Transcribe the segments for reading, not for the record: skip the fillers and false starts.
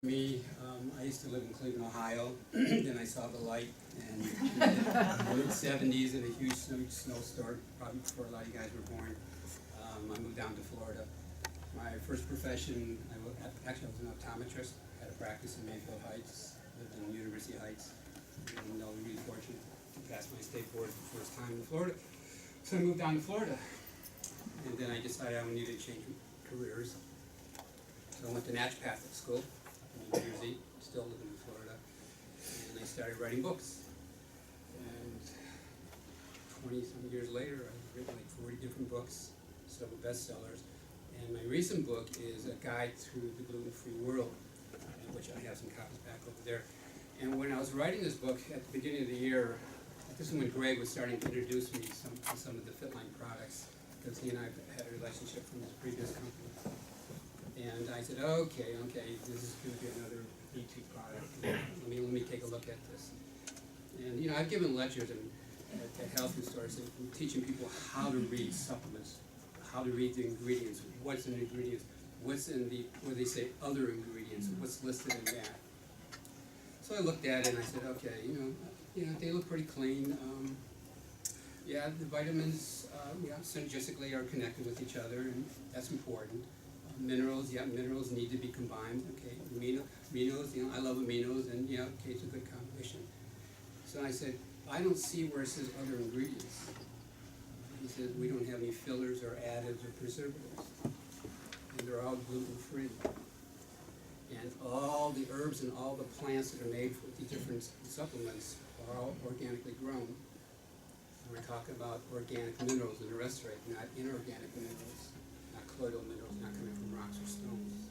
Me, I used to live in Cleveland, Ohio. Then I saw the light, and in the mid-70s in a huge snowstorm, probably before a lot of you guys were born. I moved down to Florida. My first profession, I was an optometrist. Had a practice in Mayfield Heights, lived in University Heights, and I was really fortunate to pass my state board for the first time in Florida. So I moved down to Florida, and then I decided I needed to change careers. So I went to naturopathic school in New Jersey, still living in Florida, and I started writing books. And 20-some years later, I've written like 40 different books, several bestsellers. And my recent book is a guide through the gluten-free world, which I have some copies back over there. And when I was writing this book at the beginning of the year, this is when Greg was starting to introduce me to some of the Fitline products, because he and I had a relationship from his previous company. And I said, okay, this is going to be another B2 product. Let me take a look at this. And you know, I've given lectures at health food stores and teaching people how to read supplements, how to read the ingredients, what's in the ingredients, what's in the, where they say other ingredients, what's listed in that. So I looked at it and I said, okay, you know, they look pretty clean. Yeah, the vitamins, synergistically are connected with each other, and that's important. Minerals, minerals need to be combined. Okay, aminos, I love aminos, and okay, it's a good combination. So I said, I don't see where it says other ingredients. He said, we don't have any fillers or additives or preservatives, and they're all gluten-free. And all the herbs and all the plants that are made with the different supplements are all organically grown. We're talking about organic minerals in the restaurant, not inorganic minerals, not colloidal minerals, not coming from rocks or stones.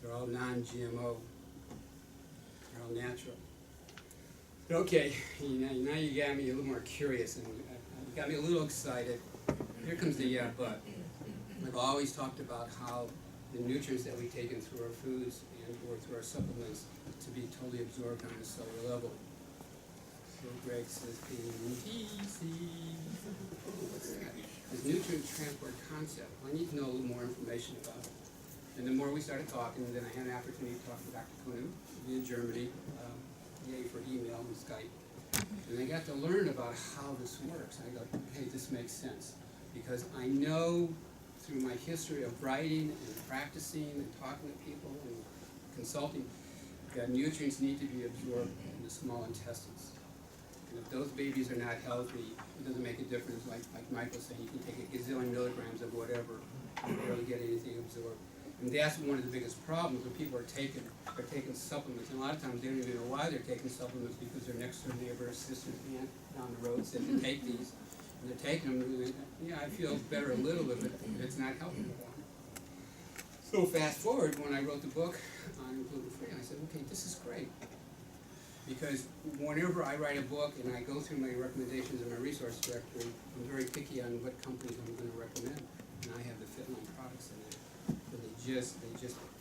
They're all non-GMO. They're all natural. Okay, now you got me a little more curious, and you got me a little excited. Here comes the but. I've always talked about how the nutrients that we take in through our foods and or through our supplements to be totally absorbed on a cellular level. So Greg says, NTC. What's that? This nutrient transport concept. I need to know a little more information about it. And the more we started talking, then I had an opportunity to talk to Dr. Kunu in Germany, yay for email and Skype. And I got to learn about how this works. I go, hey, this makes sense. Because I know through my history of writing and practicing and talking to people and consulting, that nutrients need to be absorbed in the small intestines. And if those babies are not healthy, it doesn't make a difference. Like Mike was saying, you can take a gazillion milligrams of whatever and barely get anything absorbed. And that's one of the biggest problems when people are taking supplements. And a lot of times they don't even know why they're taking supplements, because their next door neighbor or sister's aunt down the road said to take these. And they're taking them, and I feel better a little bit, but it's not helping them. So fast forward, when I wrote the book on gluten-free, I said, okay, this is great. Because whenever I write a book and I go through my recommendations in my resource directory, I'm very picky on what companies I'm going to recommend. And I have the Fitline products in there. And they just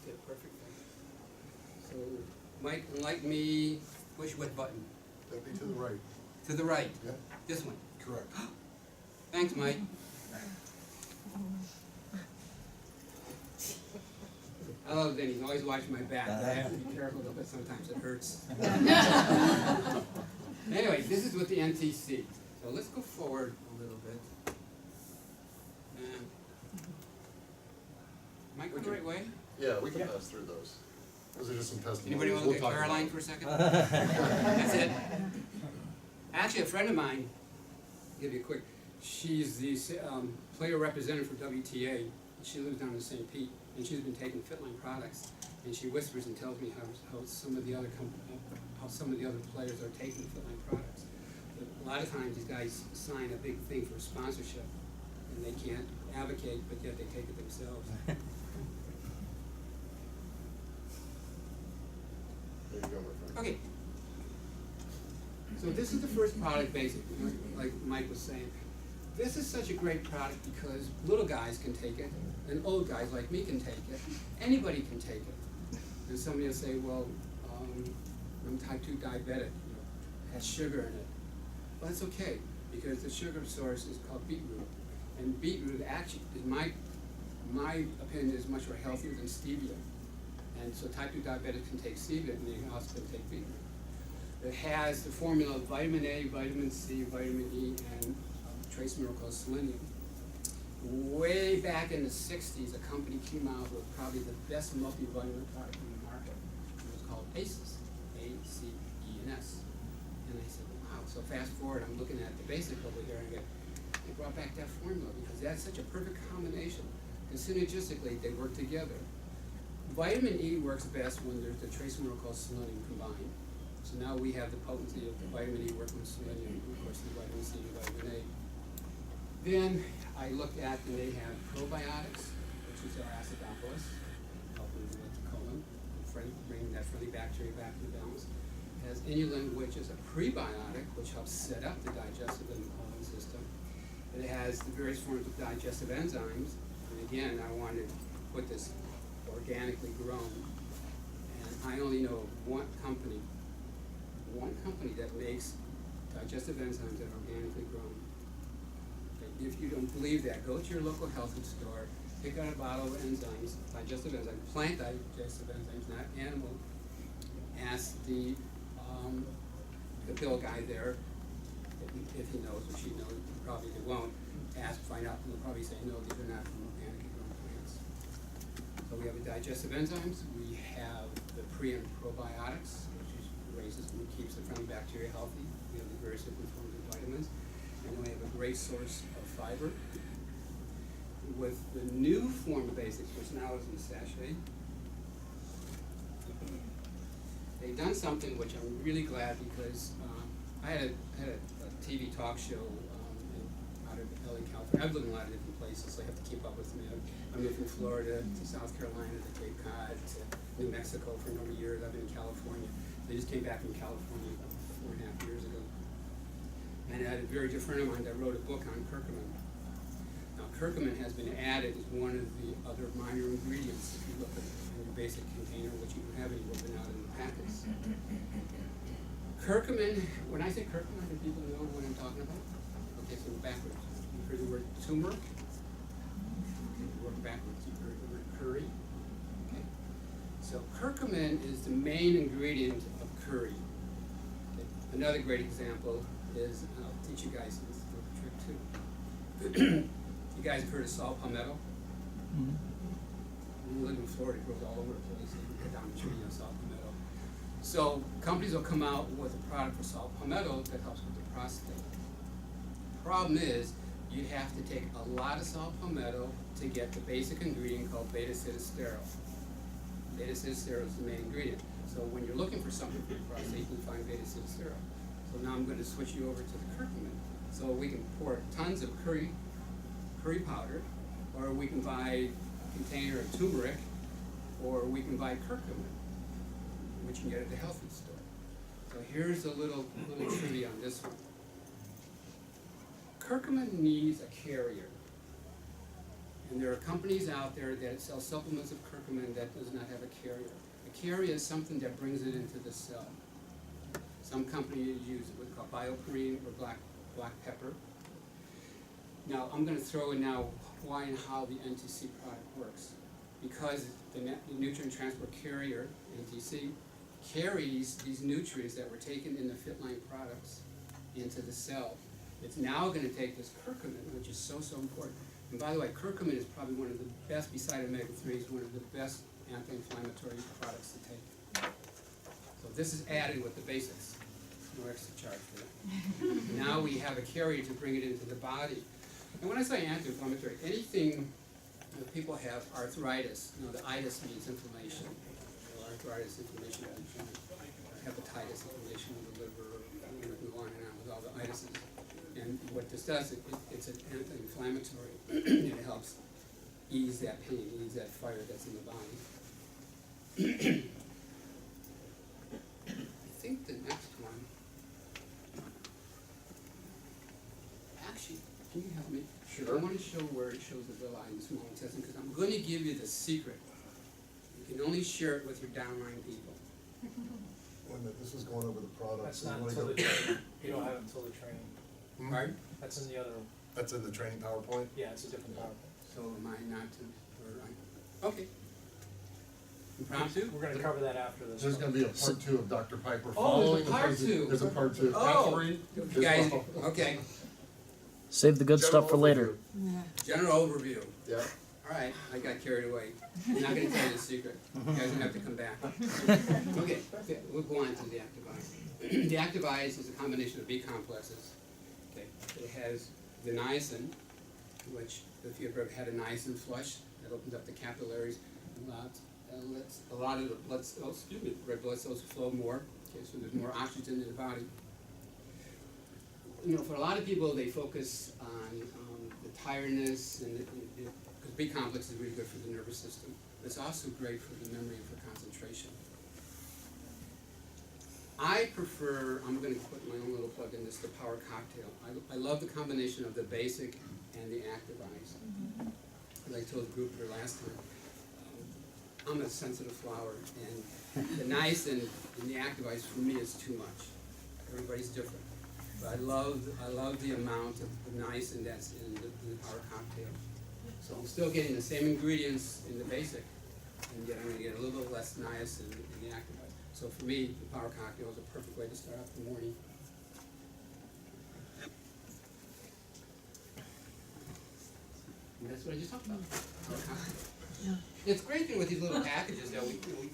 fit perfectly. So Mike, like me, push what button? That'd be to the right. To the right? Yeah. This one? Correct. Thanks, Mike. I love that he's always watching my back. I have to be careful though, but sometimes it hurts. Anyway, this is with the NTC. So let's go forward a little bit. Am I going the right way? Yeah, we can pass through those. Those are just some testimonials. Anybody want to look at Caroline for a second? That's it. Actually, a friend of mine, I'll give you a quick, she's the player representative for WTA. She lives down in St. Pete, and she's been taking Fitline products. And she whispers and tells me how some of the other players are taking Fitline products. But a lot of times these guys sign a big thing for sponsorship, and they can't advocate, but yet they take it themselves. There you go, my friend. Okay. So this is the first product, basically, like Mike was saying. This is such a great product because little guys can take it, and old guys like me can take it. Anybody can take it. And somebody will say, well, I'm type 2 diabetic, has sugar in it. Well, that's okay, because the sugar source is called beetroot. And beetroot actually, in my opinion, is much more healthier than stevia. And so type 2 diabetics can take C vitamin, they also can take B. It has the formula of vitamin A, vitamin C, vitamin E, and trace mineral called selenium. Way back in the 60s, a company came out with probably the best multivitamin product in the market. It was called ACES, A-C-E-N-S. And I said, wow. So fast forward, I'm looking at the basic over here, and they brought back that formula because that's such a perfect combination. And synergistically, they work together. Vitamin E works best when there's the trace mineral called selenium combined. So now we have the potency of the vitamin E working with selenium, and of course the vitamin C and vitamin A. Then I looked at, and they have probiotics, which is our acidophilus, helping with the colon, bringing that friendly bacteria back into balance. It has inulin, which is a prebiotic, which helps set up the digestive and the colon system. It has the various forms of digestive enzymes, and again, I wanted to put this organically grown, and I only know of one company that makes digestive enzymes that are organically grown. Okay, if you don't believe that, go to your local health food store, pick out a bottle of enzymes, digestive enzymes, plant digestive enzymes, not animal. Ask the pill guy there, if he knows or she knows, probably they won't. Find out, and they'll probably say, no, these are not from organically grown plants. So we have the digestive enzymes, we have the pre and probiotics, which raises and keeps the friendly bacteria healthy. We have the various different forms of vitamins. And then we have a great source of fiber. With the new form of basics, which now is in the sachet, they've done something which I'm really glad because I had a TV talk show out of LA, California. I've lived in a lot of different places, so I have to keep up with me. I moved from Florida to South Carolina to Cape Cod to New Mexico for a number of years. I've been in California. They just came back from California about 4.5 years ago. And I had a very dear friend of mine that wrote a book on curcumin. Now, curcumin has been added as one of the other minor ingredients if you look at in your basic container, which you don't have any been out in the packets. Curcumin, when I say curcumin, do people know what I'm talking about? Okay, so backwards. You've heard the word turmeric? Okay, work backwards. You've heard the word curry? Okay. So curcumin is the main ingredient of curry. Okay. Another great example is, and I'll teach you guys this little trick too. You guys have heard of saw palmetto? Mm-hmm. When you live in Florida, it grows all over the place. You can cut down the tree on saw palmetto. So companies will come out with a product for saw palmetto that helps with the prostate. Problem is, you have to take a lot of saw palmetto to get the basic ingredient called beta-sitosterol. Beta-sitosterol is the main ingredient. So when you're looking for something for your prostate, you can find beta-sitosterol. So now I'm going to switch you over to the curcumin. So we can pour tons of curry powder, or we can buy a container of turmeric, or we can buy curcumin, which you can get at the health food store. So here's a little trivia on this one. Curcumin needs a carrier. And there are companies out there that sell supplements of curcumin that does not have a carrier. A carrier is something that brings it into the cell. Some companies use what's called bioperine or black pepper. Now, I'm going to throw in now why and how the NTC product works. Because the nutrient transport carrier, NTC, carries these nutrients that were taken in the Fitline products into the cell. It's now going to take this curcumin, which is so important. And by the way, curcumin is probably one of the best, beside omega-3s, one of the best anti-inflammatory products to take. So this is added with the basics. No extra charge for that. Now we have a carrier to bring it into the body. And when I say anti-inflammatory, anything that people have arthritis, the itis means inflammation. Arthritis, inflammation of the joint, hepatitis, inflammation of the liver, on and on with all the itises. And what this does, it's an anti-inflammatory, and it helps ease that pain, ease that fire that's in the body. I think the next one, actually, can you help me? Sure. I want to show where it shows the villi in small intestine, because I'm going to give you the secret. You can only share it with your downline people. Wait a minute, this is going over the product. That's so you not wanna until go- the training. You don't have it until the training. Pardon? That's in the other, That's in the training PowerPoint? yeah, it's a different PowerPoint. So am I not to, or I, okay. Impromptu? We're gonna cover that after this. There's gonna be a part two of Dr. Pieper Oh, following there's a the part presentation. two. There's a part two. Oh. Part three is You guys, follow- okay, Save the good stuff for General later. overview. general overview. Yeah. Alright, I got carried away. I'm not gonna tell you the secret. You guys are gonna have to come back. Okay, we'll go on to the active ice. The active ice is a combination of B complexes. Okay, it has the niacin, which if you've ever had a niacin flush, that opens up the capillaries and lets a lot of the blood cells, red blood cells flow more. Okay, so there's more oxygen in the body. You know, for a lot of people, they focus on the tiredness and because B complex is really good for the nervous system. It's also great for the memory and for concentration. I prefer, I'm going to put my own little plug in this, the power cocktail. I love the combination of the basic and the active ice. As I told the group here last time, I'm a sensitive flower, and the niacin in the active ice for me is too much. Everybody's different. But I love the amount of the niacin that's in the power cocktail. So I'm still getting the same ingredients in the basic, and yet I'm going to get a little bit less niacin in the active ice. So for me, the power cocktail is a perfect way to start off the morning. And that's what I just talked about. Power cocktail. It's great thing with these little packages that we can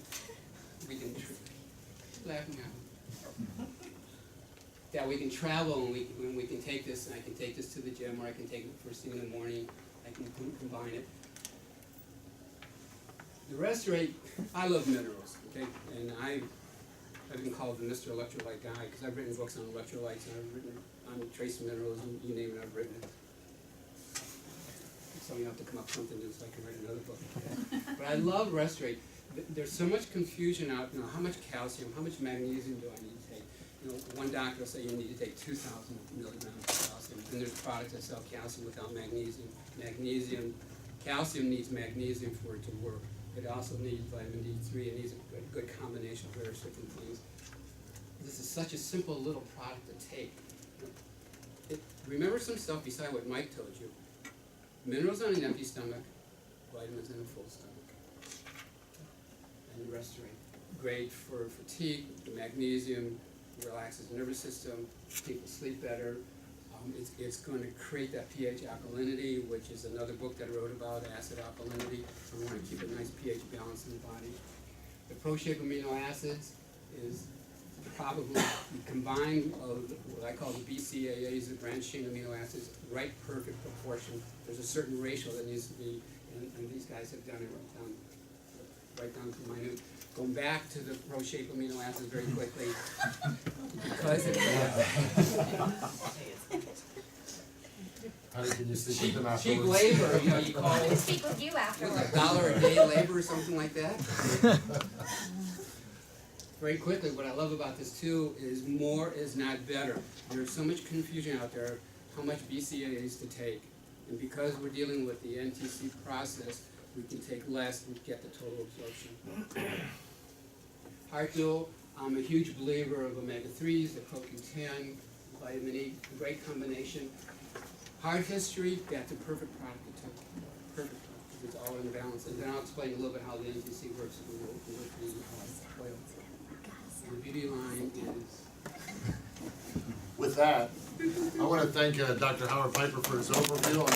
laughing out. That we can travel and we can take this, and I can take this to the gym, or I can take it first thing in the morning. I can combine it. The Restorate, I love minerals, okay, and I've been called the Mr. Electrolyte guy because I've written books on electrolytes and I've written on trace minerals, and you name it, I've written it. So you have to come up with something new so I can write another book. But I love Restorate. There's so much confusion out, you know, how much calcium, how much magnesium do I need to take? You know, one doctor will say you need to take 2,000 milligrams of calcium, and there's products that sell calcium without magnesium. Calcium needs magnesium for it to work. It also needs vitamin D3, and needs a good combination of various different things. This is such a simple little product to take. Remember some stuff beside what Mike told you. Minerals on an empty stomach, vitamins in a full stomach. And Restorate. Great for fatigue, the magnesium relaxes the nervous system, people sleep better. It's going to create that pH alkalinity, which is another book that I wrote about, acid alkalinity. I want to keep a nice pH balance in the body. The pro-shape amino acids is probably combined of what I call the BCAAs, the branched chain amino acids, right perfect proportion. There's a certain ratio that needs to be, and these guys have done it right down to minute. Going back to the pro-shape amino acids very quickly, because of How can you speak with them cheap afterwards? labor, you know, you call I can it speak with you afterwards. $1 a day labor or something like that. Very quickly, what I love about this too is more is not better. There's so much confusion out there how much BCAAs to take. And because we're dealing with the NTC process, we can take less and get the total absorption. Heart Dual, I'm a huge believer of omega-3s, the CoQ10, vitamin E, great combination. Heart history, that's a perfect product to take. Perfect product, because it's all in balance. And then I'll explain a little bit how the NTC works with the oil. The beauty line is... With that, I want to thank Dr. Howard Pieper for his overview on